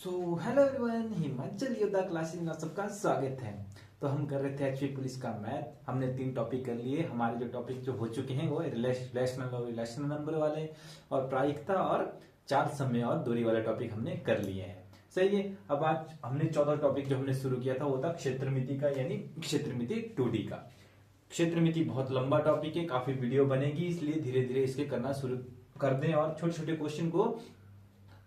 Hello everyone, Himachal योद्धा classes में आप सबका स्वागत है। तो हम कर रहे थे एचपी पुलिस का मैथ। हमने 3 टॉपिक कर लिए। हमारे जो टॉपिक जो हो चुके हैं वो रिलेशनल और रिलेशनल नंबर वाले और प्रायिकता और चार समय और दूरी वाले टॉपिक हमने कर लिए हैं। सही है। अब आज हमने 14 टॉपिक जो हमने शुरू किया था वो था क्षेत्रमिति का, यानी क्षेत्रमिति 2D का। क्षेत्रमिति बहुत लंबा टॉपिक है, काफी वीडियो बनेगी, इसलिए धीरे धीरे इसके करना शुरू कर दें और छोटे छोटे क्वेश्चन को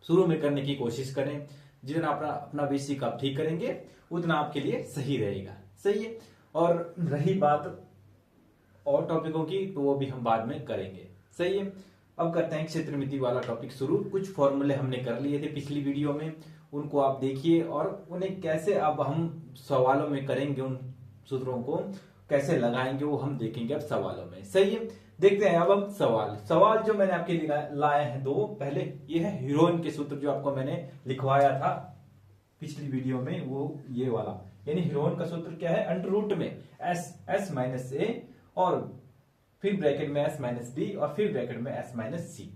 शुरू में करने की कोशिश करें। जितना अपना बेसिक आप ठीक करेंगे उतना आपके लिए सही रहेगा। सही है। और रही बात और टॉपिकों की तो वो भी हम बाद में करेंगे। सही है। अब करते हैं क्षेत्रमिति वाला टॉपिक शुरू। कुछ फॉर्मूले हमने कर लिए थे पिछली वीडियो में, उनको आप देखिए और उन्हें कैसे अब हम सवालों में करेंगे, उन सूत्रों को कैसे लगाएंगे वो हम देखेंगे अब सवालों में। सही है। देखते हैं अब हम सवाल जो मैंने आपके लाए हैं दो। पहले ये है हीरोइन के सूत्र जो आपको मैंने लिखवाया था पिछली वीडियो में, वो ये वाला, यानी हीरोइन का सूत्र क्या है, अंडर रूट में एस माइनस ए और फिर ब्रैकेट में एस माइनस बी और फिर ब्रैकेट में एस माइनस सी।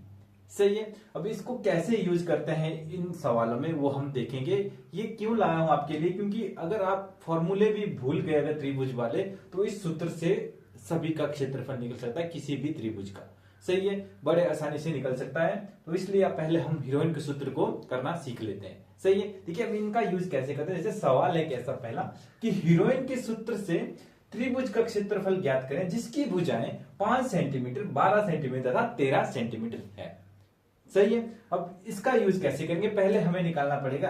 सही है। अब इसको कैसे यूज करते हैं इन सवालों में वो हम देखेंगे। ये क्यों लाया हूं आपके लिए, क्योंकि अगर आप फॉर्मूले भी भूल गए अगर त्रिभुज वाले, तो इस सूत्र से सभी का क्षेत्रफल निकल सकता है, किसी भी त्रिभुज का। सही है। बड़े आसानी से निकल सकता है। तो इसलिए पहले हम हीरोइन के सूत्र को करना सीख लेते हैं। सही है। देखिए अब इनका यूज कैसे करते हैं। जैसे सवाल है कैसा पहला कि हीरोइन के सूत्र से त्रिभुज का क्षेत्रफल ज्ञात करें जिसकी भुजाएं 5 सेंटीमीटर, 12 सेंटीमीटर तथा 13 सेंटीमीटर है। सही है। अब इसका यूज कैसे करेंगे, पहले हमें निकालना पड़ेगा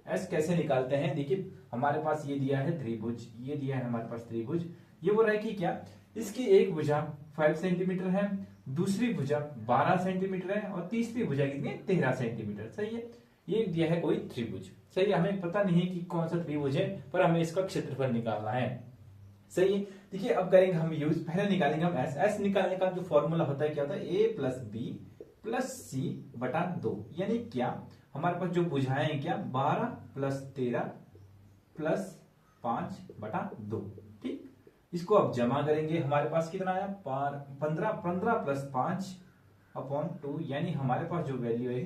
एस कैसे निकालते हैं। देखिए हमारे पास ये दिया है त्रिभुज, ये दिया है हमारे पास त्रिभुज। ये बोल रहा है कि क्या इसकी एक भुजा 5 सेंटीमीटर है, दूसरी भुजा 12 सेंटीमीटर है और तीसरी भुजा कितनी है, 13 सेंटीमीटर। सही है। ये दिया है कोई त्रिभुज। सही है। हमें पता नहीं है कि कौन सा त्रिभुज है, पर हमें इसका क्षेत्रफल निकालना है। सही है। देखिए अब करेंगे हम यूज, पहले निकालेंगे हम एस निकालने का जो फॉर्मूला होता है क्या होता है, ए प्लस बी प्लस सी बटा 2, यानी क्या हमारे पास जो भुजाएं हैं क्या 12 प्लस 13 प्लस 5 बटा 2। ठीक। इसको अब जमा करेंगे, हमारे पास कितना आया 15 प्लस 5 अपॉन 2, यानी हमारे पास जो वैल्यू है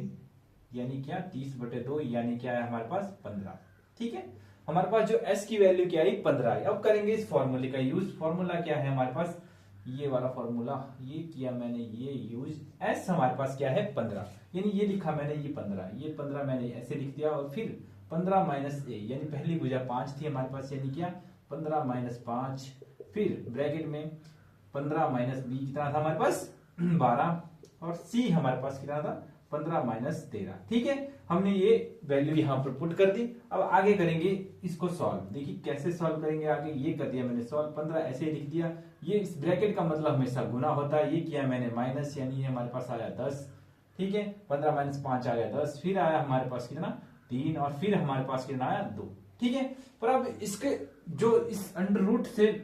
यानी क्या 30/2, यानी क्या है हमारे पास 15। ठीक है। हमारे पास जो s की वैल्यू क्या आई 15 आई। अब करेंगे इस फॉर्मूले का यूज। फॉर्मूला क्या है हमारे पास, ये वाला फॉर्मूला, ये किया मैंने ये यूज। s हमारे पास क्या है 15, यानी ये लिखा मैंने ये 15, ये 15 मैंने ऐसे लिख दिया और फिर 15 माइनस ए, यानी पहली भुजा 5 थी हमारे पास, यानी क्या 15 माइनस 5, फिर ब्रैकेट में 15 माइनस बी कितना था हमारे पास 12 और सी हमारे पास कितना था 15 माइनस 13। ठीक है। हमने ये वैल्यू यहाँ पर पुट कर दी। अब आगे करेंगे इसको सॉल्व। देखिए कैसे सॉल्व करेंगे आगे, ये कर दिया मैंने सॉल्व, 15 ऐसे ही लिख दिया। ये इस ब्रैकेट का मतलब हमेशा गुना होता है, ये किया मैंने माइनस, यानी ये हमारे पास आया 10। ठीक है। 15 माइनस 5 आ गया 10, फिर आया हमारे पास कितना 3 और फिर हमारे पास कितना आया 2। ठीक है। पर अब इसके जो इस अंडर रूट से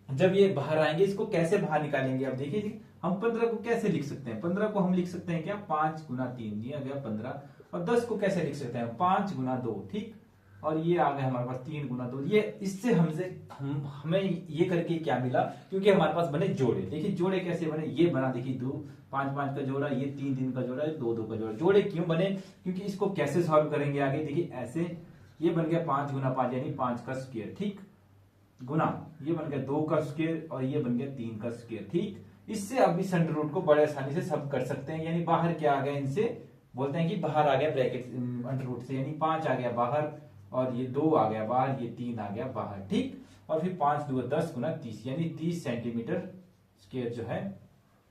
जब ये बाहर आएंगे इसको कैसे बाहर निकालेंगे। अब देखिए हम 15 को कैसे लिख सकते हैं, 15 को हम लिख सकते हैं क्या 5 गुना 3 दिया गया 15, और 10 को कैसे लिख सकते हैं 5 गुना 2। ठीक। और ये आ गया हमारे पास 3 गुना 2। ये इससे हमें ये करके क्या मिला, क्योंकि हमारे पास बने जोड़े। देखिए जोड़े कैसे बने, ये बना देखिए 2 5 5 का जोड़ा, ये 3 3 का जोड़ा, 2 2 का जोड़ा। जोड़े क्यों बने, क्योंकि इसको कैसे सॉल्व करेंगे आगे। देखिए ऐसे ये बन गया 5 गुना 5 यानी 5 का स्क्वायर। ठीक। गुना ये बन गया 2 का स्क्वायर और ये बन गया 3 का स्क्वायर। ठीक। इससे अब इस अंडर रूट को बड़े आसानी से सब कर सकते हैं, यानी बाहर क्या आ गया, इनसे बोलते हैं कि बाहर आ गया ब्रैकेट अंडर रूट से, यानी 5 आ गया बाहर और ये 2 आ गया बाहर, ये 3 आ गया बाहर। ठीक। और फिर 5 2 10 गुना 30, यानी 30 सेंटीमीटर स्क्वायर जो है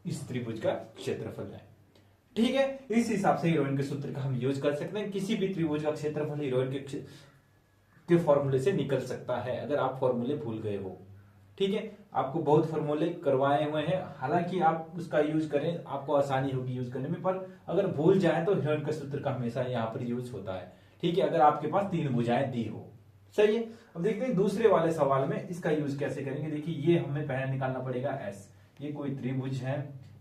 इस त्रिभुज का क्षेत्रफल है। ठीक है। इस हिसाब से हीरोइन के सूत्र का हम यूज कर सकते हैं। किसी भी त्रिभुज का क्षेत्रफल हीरोइन के फॉर्मूले से निकल सकता है अगर आप फॉर्मूले भूल गए हो। ठीक है। आपको बहुत फॉर्मूले करवाए हुए हैं, हालांकि आप उसका यूज करें आपको आसानी होगी यूज करने में, पर अगर भूल जाए तो हीरोइन का सूत्र का हमेशा यहाँ पर यूज होता है। ठीक है। अगर आपके पास 3 भुजाएं दी हो। सही है। अब देखते हैं दूसरे वाले सवाल में इसका यूज कैसे करेंगे। देखिए ये हमें पहले निकालना पड़ेगा एस। ये कोई त्रिभुज है,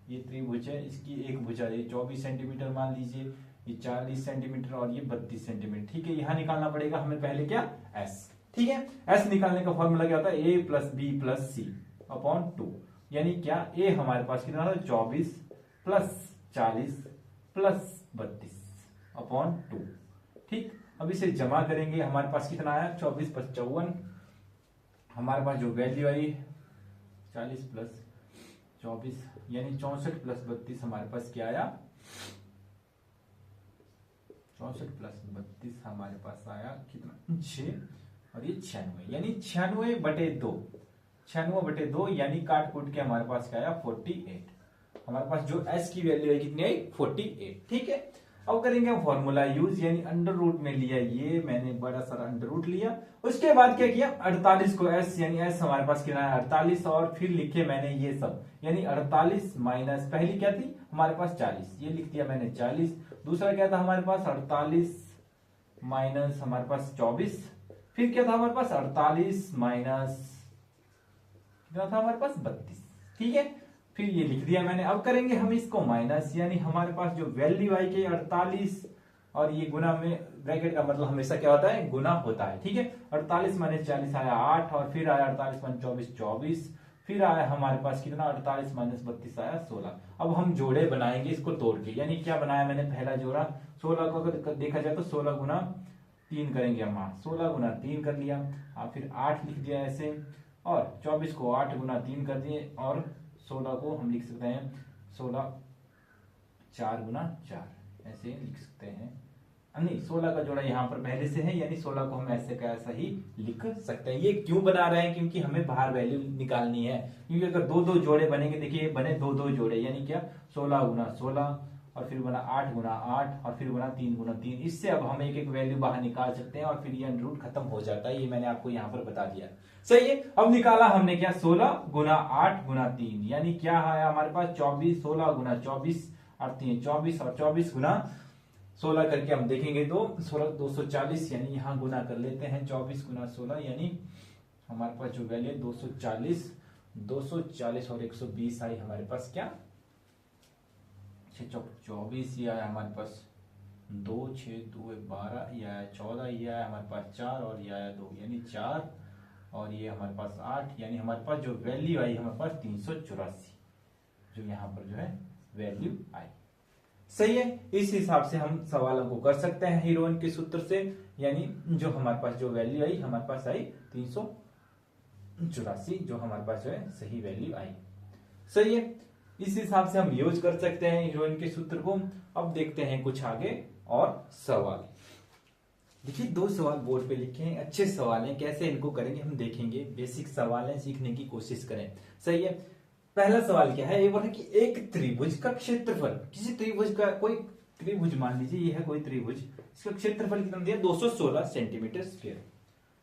ये त्रिभुज है, इसकी एक भुजा ये 24 सेंटीमीटर मान लीजिए, ये 40 सेंटीमीटर और ये 32 सेंटीमीटर। ठीक है। यहाँ निकालना पड़ेगा हमें पहले क्या एस। ठीक है। एस निकालने का फॉर्मूला क्या होता है, ए प्लस बी प्लस सी अपॉन 2, यानी क्या ए हमारे पास कितना था 24 प्लस 40 प्लस 32 अपॉन 2। ठीक। अब इसे जमा करेंगे, हमारे पास कितना आया 24 + 54, हमारे पास जो वैल्यू आई 40 + 24 यानी 64 + 32 हमारे पास क्या आया 64 + 32 हमारे पास आया कितना 6 और ये 96 यानी 96/2 96/2 यानी काट कूट के हमारे पास क्या आया 48। हमारे पास जो s की वैल्यू है कितनी आई 48। ठीक है, अब करेंगे हम फॉर्मूला यूज, यानी अंडर रूट में लिया, ये मैंने बड़ा सारा अंडर रूट लिया, उसके बाद क्या किया 48 को s यानी s हमारे पास कितना है 48 और फिर लिखे मैंने ये सब, यानी 48 माइनस पहली क्या थी हमारे पास 40, ये लिख दिया मैंने 40। दूसरा क्या था हमारे पास 48 माइनस हमारे पास 24, फिर क्या था हमारे पास 48 माइनस कितना था हमारे पास 32। ठीक है, फिर ये लिख दिया मैंने। अब करेंगे हम इसको माइनस, यानी हमारे पास जो वैल्यू आई के 48 और ये गुना में ब्रैकेट का मतलब हमेशा क्या होता है गुना होता है। ठीक है, 48 माइनस 40 आया 8 और फिर आया 48 माइनस 24 24, फिर आया हमारे पास कितना 48 माइनस 32 आया 16। अब हम जोड़े बनाएंगे इसको तोड़ के, यानी क्या बनाया मैंने पहला जोड़ा 16 को अगर देखा जाए तो 16 गुना 3 करेंगे हम, 16 गुना 3 कर लिया और फिर 8 लिख दिया ऐसे, और 24 को 8 गुना 3 कर दिए और 16 को हम लिख सकते हैं 16 4 गुना 4 ऐसे लिख सकते हैं। नहीं, 16 का जोड़ा यहाँ पर पहले से है, यानी 16 को हम ऐसे का ऐसा ही लिख सकते हैं। ये क्यों बना रहे हैं, क्योंकि हमें बाहर वैल्यू निकालनी है, क्योंकि अगर दो दो जोड़े बनेंगे, देखिए बने दो दो जोड़े, यानी क्या 16 गुना 16 और फिर बना 8 गुना 8 और फिर बना 3 गुना 3, इससे अब हम एक एक वैल्यू बाहर निकाल सकते हैं और फिर ये अंडर रूट खत्म हो जाता है। ये मैंने आपको यहाँ पर बता दिया, सही है। अब निकाला हमने क्या 16 गुना 8 गुना 3, यानी क्या आया हमारे पास 24, 16 गुना 24 और 3 24 और 24 गुना 16 करके हम देखेंगे तो 16 240, यानी यहाँ गुना कर लेते हैं 24 गुना 16, यानी हमारे पास जो वैल्यू है 240 और 120 आई हमारे पास क्या 24, ये आया हमारे पास 2 6 2 12, ये आया 14, ये आया हमारे पास 4 और ये आया 2 यानी 4 और ये हमारे पास 8, यानी हमारे पास जो वैल्यू आई हमारे पास 384, जो यहाँ पर जो है वैल्यू आई। सही है, इस हिसाब से हम सवालों को कर सकते हैं हीरोइन के सूत्र से, यानी जो हमारे पास जो वैल्यू आई हमारे पास आई 384, जो हमारे पास जो है सही वैल्यू आई। सही है, इस हिसाब से हम यूज कर सकते हैं हीरोइन के सूत्र को। अब देखते हैं कुछ आगे और सवाल। देखिए 2 सवाल बोर्ड पे लिखे हैं, अच्छे सवाल हैं, कैसे इनको करेंगे हम देखेंगे, बेसिक सवाल है, सीखने की कोशिश करें। सही है, पहला सवाल क्या है, ये बोला कि एक त्रिभुज का क्षेत्रफल, किसी त्रिभुज का कोई त्रिभुज मान लीजिए ये है कोई त्रिभुज, इसका क्षेत्रफल कितना दिया 216 सेंटीमीटर स्क्वायर।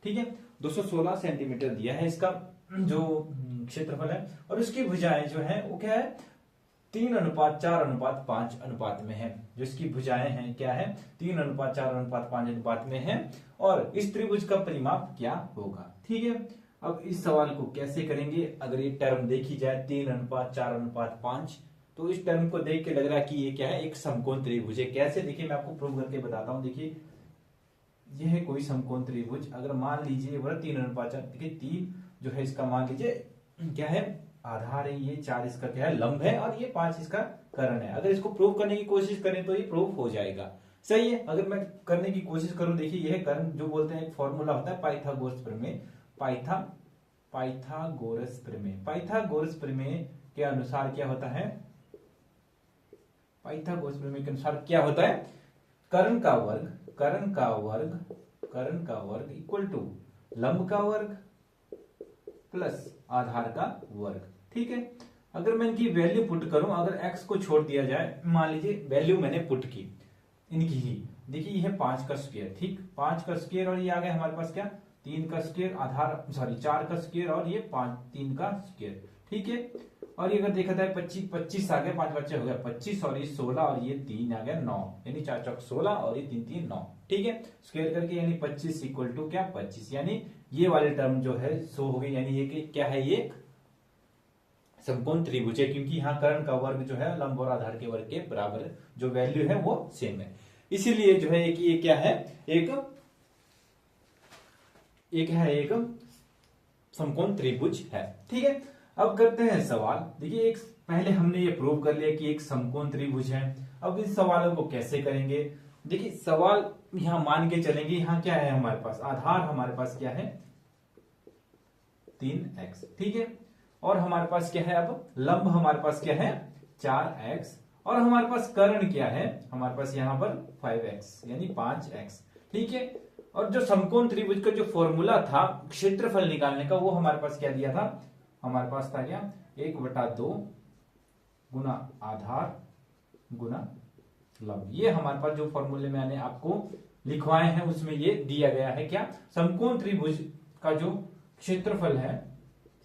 ठीक है, 216 सेंटीमीटर दिया है इसका जो क्षेत्रफल है, और उसकी भुजाएं जो है वो क्या है 3:4:5 अनुपात में है। जो इसकी भुजाएं हैं क्या है 3:4:5 अनुपात में है, और इस त्रिभुज का परिमाप क्या होगा। ठीक है, अब इस सवाल को कैसे करेंगे, अगर ये टर्म देखी जाए 3:4:5, तो इस टर्म को देख के लग रहा है कि ये क्या है एक समकोण त्रिभुज है। कैसे, देखिए मैं आपको प्रूव करके बताता हूं। देखिए यह है कोई समकोण त्रिभुज, अगर मान लीजिए बोला 3:4, देखिए 3 जो है इसका मान लीजिए क्या है आधार है, ये 4 इसका क्या है लंब है और ये 5 इसका कर्ण है। अगर इसको प्रूव करने की कोशिश करें तो ये प्रूव हो जाएगा। सही है, अगर मैं करने की कोशिश करूं, देखिए यह कर्ण जो बोलते हैं एक फॉर्मूला होता है पाइथागोरस प्रमेय, पाइथागोरस प्रमेय के अनुसार क्या होता है, पाइथागोरस प्रमेय के अनुसार क्या होता है कर्ण का वर्ग इक्वल टू लंब का वर्ग प्लस आधार का वर्ग। ठीक है, अगर मैं इनकी वैल्यू पुट करूं, अगर x को छोड़ दिया जाए, मान लीजिए वैल्यू मैंने पुट की इनकी ही, देखिए ये है 5 का स्क्वायर, ठीक 5 का स्क्वायर और ये आ गया हमारे पास क्या 3 का स्क्वायर आधार 4 का स्क्वायर और ये 3 का स्क्वायर। ठीक है, और ये अगर देखा जाए 25 आ गया, 5 बच्चे हो गया 25 और ये 16 और ये 3 आ गया 9, यानी 4 चौक 16 और ये 3 3 9। ठीक है, स्क्वायर करके यानी 25 इक्वल टू क्या 25, यानी ये वाले टर्म जो है सो हो गई, यानी ये क्या है ये समकोण त्रिभुज है, क्योंकि यहाँ कर्ण का वर्ग जो है लंब और आधार के वर्ग के बराबर जो वैल्यू है वो सेम है, इसीलिए जो है कि ये क्या है एक समकोण त्रिभुज है। ठीक है, अब करते हैं सवाल। देखिए एक पहले हमने ये प्रूव कर लिया कि एक समकोण त्रिभुज है, अब इस सवालों को कैसे करेंगे देखिए सवाल यहां मान के चलेंगे, यहां क्या है हमारे पास, आधार हमारे पास क्या है 3x, ठीक है। और हमारे पास क्या है, अब लंब हमारे पास क्या है 4x, और हमारे पास कर्ण क्या है, हमारे पास यहां पर 5x यानी 5x, ठीक है। और जो समकोण त्रिभुज का जो फॉर्मूला था क्षेत्रफल निकालने का, वो हमारे पास क्या दिया था, हमारे पास था क्या 1/2 गुना आधार गुना लंब। ये हमारे पास जो फॉर्मूले मैंने आपको लिखवाए हैं उसमें ये दिया गया है क्या, समकोण त्रिभुज का जो क्षेत्रफल है,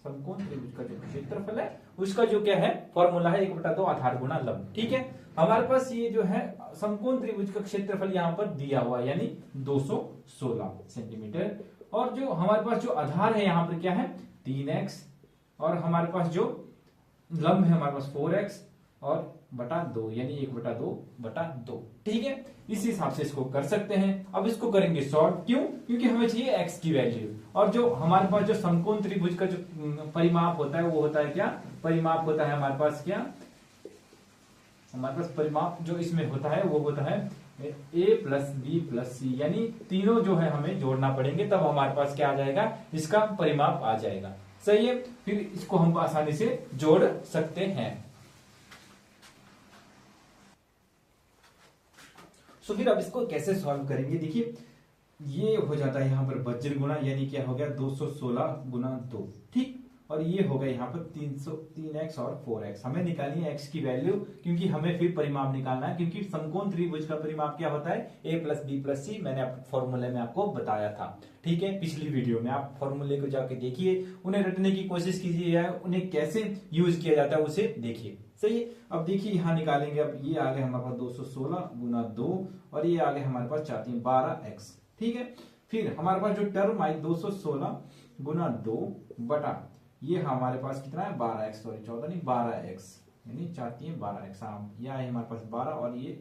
समकोण त्रिभुज का जो क्षेत्रफल है उसका जो क्या है फॉर्मूला है 1/2 आधार गुना लंब, ठीक है। हमारे पास ये जो है समकोण त्रिभुज का क्षेत्रफल यहाँ पर दिया हुआ यानी 216 सेंटीमीटर, और जो हमारे पास जो आधार है यहाँ पर क्या है 3x, और हमारे पास जो लंब है हमारे पास 4x और बटा 2 यानी 1/2/2, ठीक है। इस हिसाब से इसको कर सकते हैं। अब इसको करेंगे सॉल्व, क्यों, क्योंकि हमें चाहिए x की वैल्यू, और जो हमारे पास जो समकोण त्रिभुज का जो परिमाप होता है वो होता है क्या, परिमाप होता है हमारे पास क्या, हमारे पास परिमाप जो इसमें होता है वो होता है a प्लस बी प्लस सी, यानी तीनों जो है हमें जोड़ना पड़ेंगे, तब हमारे पास क्या आ जाएगा, इसका परिमाप आ जाएगा, सही है। फिर इसको हम आसानी से जोड़ सकते हैं। तो फिर अब इसको कैसे सॉल्व करेंगे, देखिए ये हो जाता है यहाँ पर वज्र गुणा, यानी क्या हो गया 216 गुना 2, ठीक। और ये हो गया यहाँ पर 3x और 4x, हमें निकालनी है x की वैल्यू, क्योंकि हमें फिर परिमाप निकालना है, क्योंकि समकोण त्रिभुज का परिमाप क्या होता है a प्लस बी प्लस सी, मैंने फॉर्मूले में आपको बताया था, ठीक है। पिछली वीडियो में आप फॉर्मूले को जाके देखिए, उन्हें रटने की कोशिश कीजिए, उन्हें कैसे यूज किया जाता है उसे देखिए, सही है। अब देखिए यहाँ निकालेंगे, अब ये आ गया हमारे पास 216 गुना 2, और ये आ गया हमारे पास 12x, ठीक है। फिर हमारे पास जो टर्म आई 216 गुना 2 बटा ये हमारे पास कितना है 12x, सॉरी 14 नहीं 12x, यानी 12x, हाँ यह है हमारे पास 12, और ये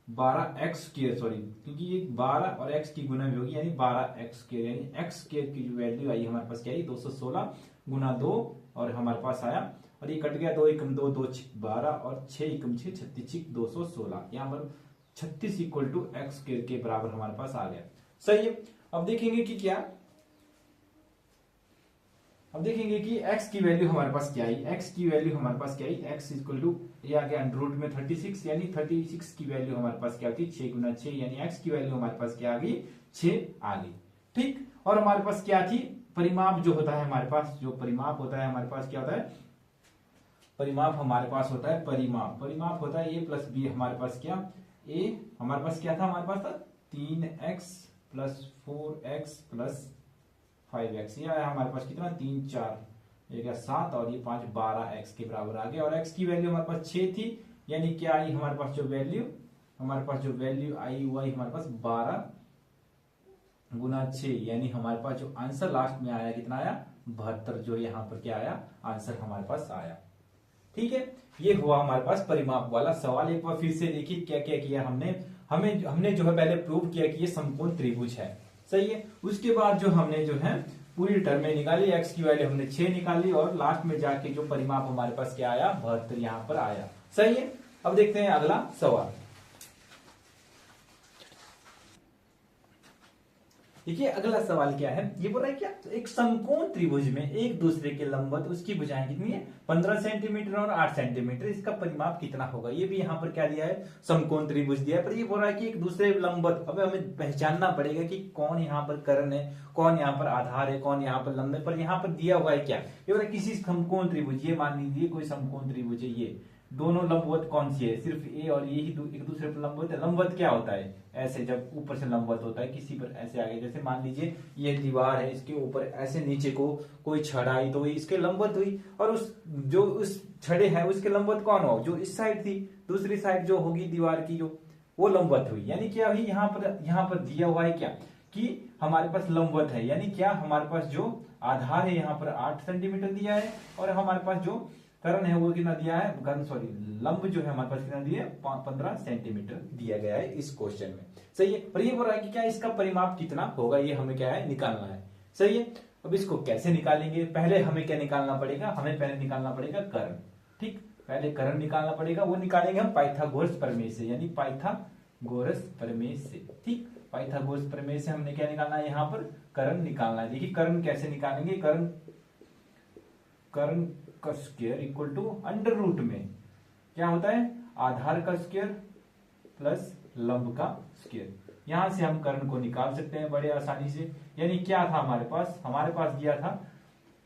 12x स्क्वायर, सॉरी क्योंकि ये 12 और x की गुना भी होगी यानी 12x स्क्वायर, यानी x स्क्वायर की जो वैल्यू आई हमारे पास क्या आई 216 गुना 2, और हमारे पास आया, और ये कट गया 2 एकम 2 2 12 और 6 एकम 6 36 216, यहाँ पर 36 इक्वल टू एक्स स्क्वायर के बराबर हमारे पास आ गया, सही है। अब देखेंगे कि क्या, अब देखेंगे कि x की वैल्यू हमारे पास क्या आई, x की वैल्यू हमारे पास क्या आई, x इक्वल टू ये आ गया अंडर रूट में 36, यानी 36 की वैल्यू हमारे पास क्या होती 6 गुना 6, यानी x की वैल्यू हमारे पास क्या आ गई 6 आ गई, ठीक। और हमारे पास क्या थी, परिमाप जो होता है हमारे पास, जो परिमाप होता है हमारे पास क्या होता है, परिमाप हमारे पास होता है परिमाप होता है a प्लस बी, हमारे पास क्या a हमारे पास क्या था, हमारे पास था 3x plus 4x plus 5x, ये आया हमारे पास कितना 3 4 ये क्या 7, और ये 5 12x के बराबर आ गया, और x की वैल्यू हमारे पास 6 थी, यानी क्या आई हमारे पास जो वैल्यू, हमारे पास जो वैल्यू आई वो आई हमारे पास 12 गुना 6, यानी हमारे पास जो आंसर लास्ट में आया कितना आया 72, जो यहाँ पर क्या आया आंसर हमारे पास आया, ठीक है। ये हुआ हमारे पास परिमाप वाला सवाल। एक बार फिर से देखिए क्या क्या किया हमने, हमने जो है पहले प्रूव किया कि ये समकोण त्रिभुज है, सही है। उसके बाद जो हमने जो है पूरी टर्में निकाली, x की वैल्यू हमने 6 निकाली, और लास्ट में जाके जो परिमाप हमारे पास क्या आया 72 यहाँ पर आया, सही है। अब देखते हैं अगला सवाल, देखिए अगला सवाल क्या है, ये बोल रहा है क्या, तो एक समकोण त्रिभुज में एक दूसरे के लंबवत उसकी भुजाएं कितनी है 15 सेंटीमीटर और 8 सेंटीमीटर, इसका परिमाप कितना होगा। ये भी यहाँ पर क्या दिया है समकोण त्रिभुज दिया है, पर ये बोल रहा है कि एक दूसरे लंबवत, अब हमें पहचानना पड़ेगा कि कौन यहाँ पर कर्ण है, कौन यहाँ पर आधार है, कौन यहाँ पर लंब है, पर यहाँ पर दिया हुआ है क्या, ये बोल रहा है किसी समकोण त्रिभुज, ये मान लीजिए कोई समकोण त्रिभुज है, ये दोनों लंबवत कौन सी है, सिर्फ ए और ये ही एक दूसरे पर लंबवत है। लंबवत क्या होता है, ऐसे जब ऊपर से लंबवत होता है किसी पर ऐसे आगे, जैसे मान लीजिए ये दीवार है, इसके ऊपर ऐसे नीचे को कोई छड़ आई तो इसके लंबवत हुई, और उस छड़े है उसके लंबवत कौन हो, जो इस साइड थी, दूसरी साइड जो होगी दीवार की जो वो लंबवत हुई, यानी क्या हुई यहाँ पर दिया हुआ है क्या कि हमारे पास लंबवत है, यानी क्या हमारे पास जो आधार है यहाँ पर 8 सेंटीमीटर दिया है, और हमारे पास जो कर्ण है वो कितना दिया है, लंब जो है हमारे पास कितना दिया है 15 सेंटीमीटर दिया गया है इस क्वेश्चन में, सही है। पर ये बोल रहा है कि क्या इसका परिमाप कितना होगा, ये हमें क्या है निकालना है, सही है। अब इसको कैसे निकालेंगे, पहले हमें क्या निकालना पड़ेगा, हमें पहले निकालना पड़ेगा कर्ण, ठीक, पहले कर्ण निकालना पड़ेगा, वो निकालेंगे हम पाइथागोरस प्रमेय से, यानी पाइथागोरस प्रमेय से। ठीक, पाइथागोरस प्रमेय से हमने क्या निकालना है, यहाँ पर कर्ण निकालना है। देखिए कर्ण कैसे निकालेंगे, कर्ण का square equal to under root में क्या होता है, आधार का स्क्वायर प्लस लंब का स्क्वायर। यहां से हम कर्ण को निकाल सकते हैं बड़े आसानी से। यानी क्या था हमारे पास दिया था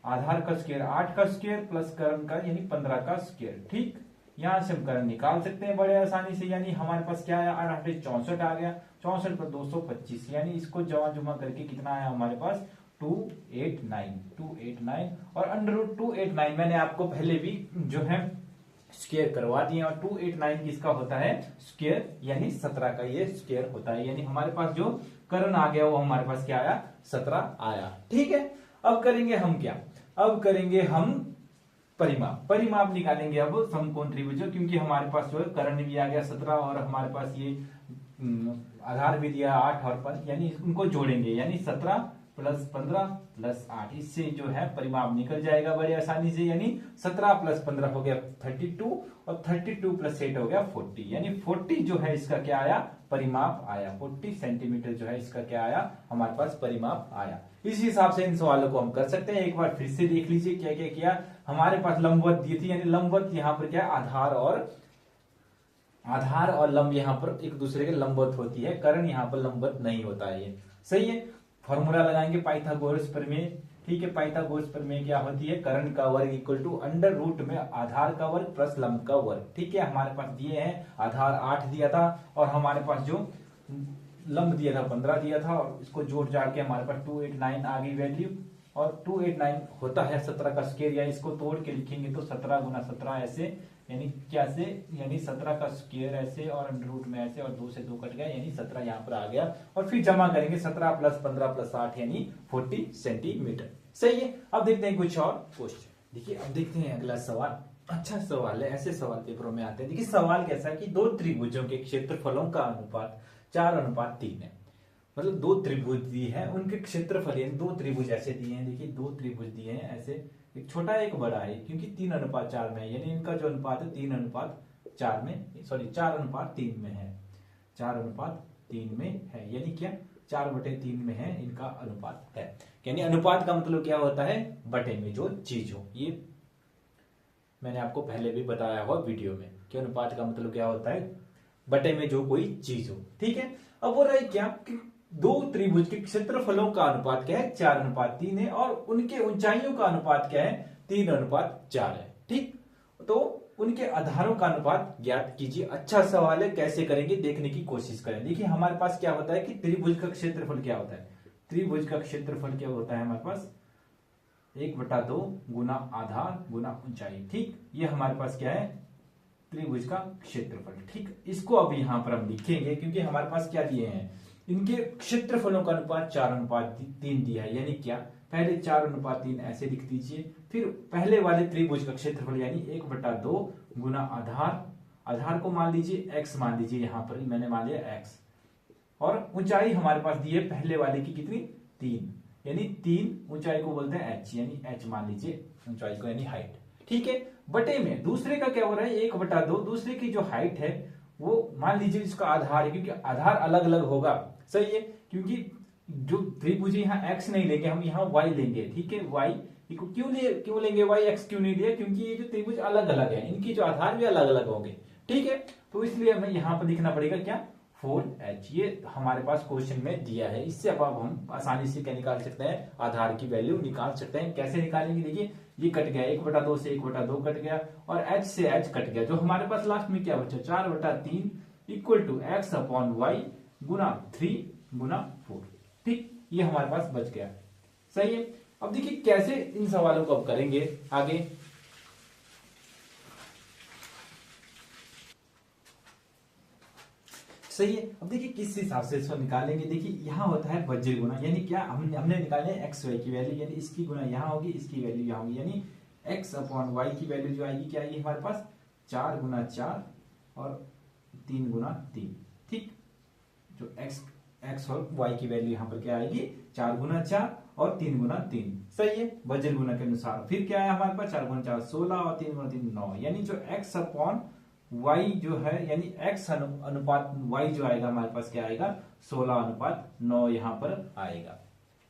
आधार का स्क्वायर 8 का स्क्वायर प्लस कर्ण का यानी 15 का स्क्वायर। ठीक, यहां से हम कर्ण निकाल सकते हैं बड़े आसानी से। यानी हमारे पास क्या आया, 64 आ गया, 64 पर 225, यानी इसको जमा जुमा करके कितना आया हमारे पास 289 और अंडर रूट 289 मैंने आपको पहले भी जो है स्क्वायर करवा दिए। और 289 किसका होता है, स्क्वायर यानी 17 का ये स्क्वायर होता है। यानी हमारे पास जो कर्ण आ गया वो हमारे पास क्या आया, 17 आया। ठीक है, अब करेंगे हम क्या, अब करेंगे हम परिमाप निकालेंगे अब समकोण त्रिभुजों, क्योंकि हमारे पास जो है कर्ण भी आ गया 17 और हमारे पास ये आधार भी दिया 8 और 5, यानी उनको जोड़ेंगे, यानी 17 प्लस 15 प्लस 8, इससे जो है परिमाप निकल जाएगा बड़े आसानी से। यानी 17 प्लस 15 हो गया 32 और 32 प्लस 8 हो गया 40, यानी 40 जो है इसका क्या आया, परिमाप आया। 40 सेंटीमीटर जो है इसका क्या आया, हमारे पास परिमाप आया। इस हिसाब से इन सवालों को हम कर सकते हैं। एक बार फिर से देख लीजिए क्या क्या किया। हमारे पास लंबवत दी थी, यानी लंबवत यहाँ पर क्या आधार और लंब यहाँ पर एक दूसरे के लंबवत होती है, कर्ण यहाँ पर लंबवत नहीं होता है। ये सही है। फॉर्मूला लगाएंगे पाइथागोरस प्रमेय। ठीक है, पाइथागोरस प्रमेय क्या होती है, कर्ण का वर्ग इक्वल टू अंडर रूट में आधार का वर्ग प्लस लंब का वर्ग। ठीक है, हमारे पास दिए हैं आधार 8 दिया था और हमारे पास जो लंब दिया था 15 दिया था, और इसको जोड़ जाड़ के हमारे पास 289 आ गई वैल्यू। और 289 होता है 17 का स्क्वायर, या इसको तोड़ के लिखेंगे तो 17 गुना 17 ऐसे, यानी क्या से, यानी 17 का स्क्वायर ऐसे और अंडर रूट में ऐसे, और 2 से 2 कट गया, यानी 17 यहाँ पर आ गया। और फिर जमा करेंगे 17 प्लस 15 प्लस 8 यानी 40 सेंटीमीटर। सही है। अब देखते हैं कुछ और क्वेश्चन। देखिए अब देखते हैं अगला सवाल। अच्छा सवाल है, ऐसे सवाल पेपरों में आते हैं। देखिए सवाल कैसा है कि दो त्रिभुजों के क्षेत्रफलों का अनुपात 4:3 है। मतलब दो त्रिभुज दिए हैं, उनके क्षेत्रफल यानी दो त्रिभुज ऐसे दिए हैं। देखिए दो त्रिभुज दिए हैं ऐसे, एक छोटा एक बड़ा है, क्योंकि 3:4 में है, यानी इनका जो अनुपात है 3:4 में, सॉरी 4:3 में है, 4:3 में है। यानी क्या 4/3 में है इनका अनुपात है। यानी अनुपात का मतलब क्या होता है, बटे में जो चीज हो। ये मैंने आपको पहले भी बताया हुआ वीडियो में कि अनुपात का मतलब क्या होता है, बटे में जो कोई चीज हो। ठीक है, अब हो रहा है क्या कि दो त्रिभुज के क्षेत्रफलों का अनुपात क्या है, 4:3 है, और उनके ऊंचाइयों का अनुपात क्या है, 3:4 है। ठीक, तो उनके आधारों का अनुपात ज्ञात कीजिए। अच्छा सवाल है, कैसे करेंगे देखने की कोशिश करें। देखिए हमारे पास क्या होता है कि त्रिभुज का क्षेत्रफल क्या होता है, त्रिभुज का क्षेत्रफल क्या होता है हमारे पास 1/2 गुना आधार गुना ऊंचाई। ठीक, ये हमारे पास क्या है, त्रिभुज का क्षेत्रफल। ठीक, इसको अब यहां पर हम लिखेंगे, क्योंकि हमारे पास क्या दिए हैं, इनके क्षेत्रफलों का अनुपात 4:3 दिया है। यानी क्या, पहले 4:3 ऐसे लिख दीजिए, फिर पहले वाले त्रिभुज का क्षेत्रफल यानी 1/2 गुना आधार को मान लीजिए x, मान लीजिए यहां पर मैंने मान लिया x, और ऊंचाई हमारे पास दी है पहले वाले की कितनी 3, यानी 3 ऊंचाई को बोलते हैं h, यानी h मान लीजिए ऊंचाई को, यानी हाइट। ठीक है, बटे में दूसरे का क्या हो रहा है 1/2, दूसरे की जो हाइट है वो मान लीजिए इसका आधार है, क्योंकि आधार अलग अलग होगा। सही है, क्योंकि जो त्रिभुज यहाँ x नहीं लेंगे, हम यहाँ y लेंगे। ठीक है, y क्यों लेंगे y, x क्यों नहीं लिया, क्योंकि ये जो त्रिभुज अलग अलग है, इनकी जो आधार भी अलग अलग होंगे। ठीक है, तो इसलिए हमें यहाँ पर लिखना पड़ेगा क्या 4h, ये हमारे पास क्वेश्चन में दिया है। इससे अब हम आसानी से क्या निकाल सकते हैं, आधार की वैल्यू निकाल सकते हैं। कैसे निकालेंगे, देखिए ये कट गया 1/2 से 1/2 कट गया, और h से h कट गया, जो हमारे पास लास्ट में क्या बचा 4/3 इक्वल टू x/y गुना 3 गुना 4। ठीक, ये हमारे पास बच गया। सही है। अब देखिए कैसे इन सवालों को अब करेंगे आगे। सही है, अब देखिए किस हिसाब से इसको निकालेंगे। देखिए यहाँ होता है वज्र गुना, यानी क्या हमने निकाले एक्स वाई की वैल्यू, यानी इसकी गुना यहाँ होगी, इसकी वैल्यू यहाँ होगी, यानी x/y की वैल्यू जो आएगी क्या आएगी हमारे पास 4 गुना 4 और 3 गुना 3। ठीक, जो x और y की वैल्यू यहाँ पर क्या आएगी 4 गुना 4 और 3 गुना 3। सही है, वज्र गुना के अनुसार। फिर क्या है हमारे पास 4 गुना 4 16 और 3 गुना 3 9, यानी जो x/y y जो है यानी x अनुपात y जो आएगा हमारे पास क्या आएगा 16:9 यहाँ पर आएगा।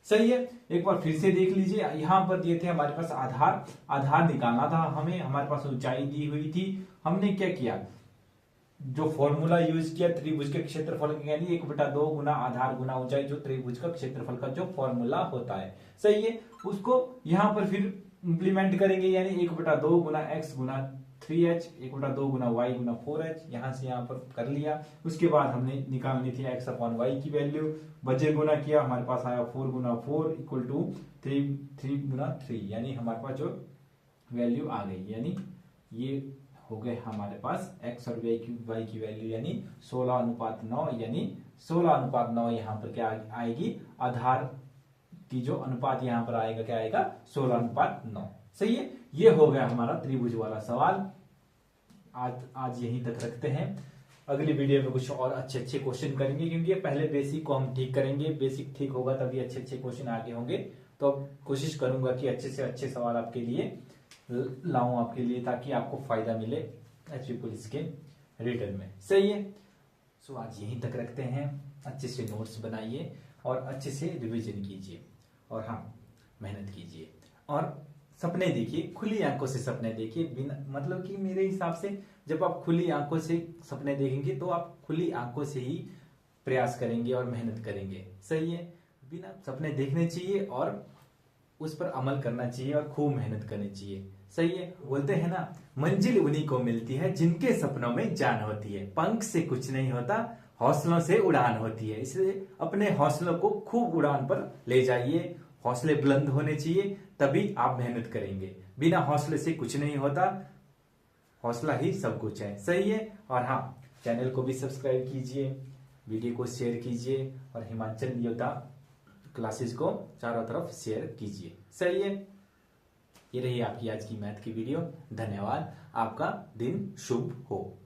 सही है। एक बार फिर से देख लीजिए, यहाँ पर दिए थे हमारे पास आधार निकालना था हमें, हमारे पास ऊंचाई दी हुई थी। हमने क्या किया, जो फॉर्मूला यूज किया त्रिभुज के क्षेत्रफल यानी 1/2 गुना आधार गुना ऊंचाई, जो त्रिभुज का क्षेत्रफल का जो फॉर्मूला होता है। सही है। उसको यहाँ पर फिर इंप्लीमेंट करेंगे, यानी 1/2 गुना x गुना 3h, 1/2 गुना y गुना 4h, यहां से यहां पर कर लिया। उसके बाद हमने निकालनी थी x अपॉन y की वैल्यू, बजे गुना किया, हमारे पास आया 4 गुना 4 इक्वल टू 3 गुना 3, यानी हमारे पास जो वैल्यू आ गई, यानी ये हो गए हमारे पास x और y की वैल्यू, यानी 16:9, यानी 16:9 यहाँ पर क्या आएगी, आधार की जो अनुपात यहाँ पर आएगा क्या आएगा 16:9। सही है। ये हो गया हमारा त्रिभुज वाला सवाल। आज यहीं तक रखते हैं। अगली वीडियो में कुछ और अच्छे क्वेश्चन करेंगे, क्योंकि ये पहले बेसिक को हम ठीक करेंगे, बेसिक ठीक होगा तभी अच्छे क्वेश्चन आगे होंगे। तो कोशिश करूंगा कि अच्छे से अच्छे सवाल आपके लिए लाऊं आपके लिए, ताकि आपको फायदा मिले एचपी पुलिस के रिटर्न में। सही है। सो आज यहीं तक रखते हैं। अच्छे से नोट्स बनाइए और अच्छे से रिवीजन कीजिए, और हाँ मेहनत कीजिए, और सपने देखिए, खुली आंखों से सपने देखिए। बिना मतलब कि मेरे हिसाब से जब आप खुली आंखों से सपने देखेंगे तो आप खुली आंखों से ही प्रयास करेंगे और मेहनत करेंगे। सही है। बिना सपने देखने चाहिए और उस पर अमल करना चाहिए और खूब मेहनत करनी चाहिए। सही है। बोलते हैं ना, मंजिल उन्हीं को मिलती है जिनके सपनों में जान होती है, पंख से कुछ नहीं होता, हौसलों से उड़ान होती है। इसलिए अपने हौसलों को खूब उड़ान पर ले जाइए, हौसले बुलंद होने चाहिए, तभी आप मेहनत करेंगे। बिना हौसले से कुछ नहीं होता, हौसला ही सब कुछ है। सही है। और हाँ, चैनल को भी सब्सक्राइब कीजिए, वीडियो को शेयर कीजिए, और हिमाचल योद्धा क्लासेस को चारों तरफ शेयर कीजिए। सही है। ये रही आपकी आज की मैथ की वीडियो। धन्यवाद। आपका दिन शुभ हो।